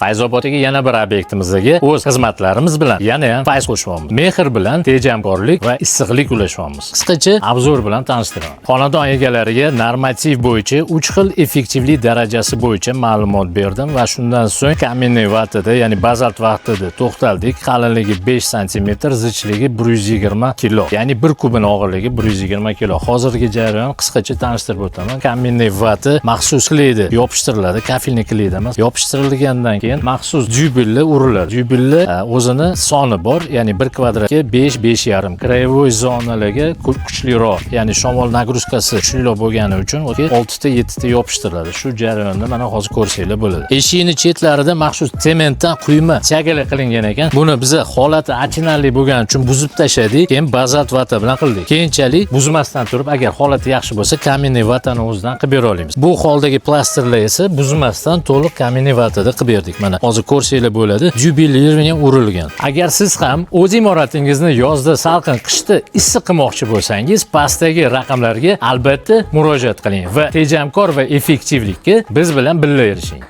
Fayzoboddagi yana bir obyektimizdagi o'z xizmatlarimiz bilan yana ham fayz qo'shyapmiz. Mehr bilan tejamkorlik va issiqlik ulashyapmiz. Qisqacha obzor bilan tanishtiraman. Xonadon egalariga normativ bo'yicha 3 xil effektivlik darajasi bo'yicha ma'lumot berdim va shundan so'ng kamenniy vatada, ya'ni bazalt vaxtida to'xtaldik. Qalinligi 5 sm, zichligi 120 kg. Ya'ni 1 kubin og'irligi 120 kg. Hozirgi jarayon qisqacha tanishtirib o'taman. Kamenniy vata maxsus kleyda yopishtiriladi, kafilni kleyda emas. Yopishtirilgandan keyin maxsus dyubelli uriladi. Dyubelli o'zini soni bor, ya'ni 1 kvadratga 5-5,5. Krayevoy zonalarga kuchliroq, ya'ni shamol nagruzkasi kuchliroq bo'lgani uchun 6 ta 7 ta yopishtiriladi. Shu jarayonda mana hozir ko'rsanglar bo'ladi. Eshikning chetlarida maxsus sementdan quyma chagala qilingan ekan. Buni biz holati achinarli bo'lgani uchun buzib tashladik, keyin bazalt vata bilan qildik. Keyinchalik buzmasdan turib, agar holati yaxshi bo'lsa, kamenniy vatani o'zidan qilib bera olamiz. Bu holdagi plastrlar esa buzmasdan to'liq kamenniy vatada qilib berdik. Mana hozir ko'rsanglar bo'ladi. Dyubelli urilgan. Agar siz ham o'z imoratingizni yozda salqin, qishda issiq qilmoqchi bo'lsangiz, pastdagi raqamlarga albatta murojaat qiling va tejamkor va effektivlikka biz bilan birga erishing.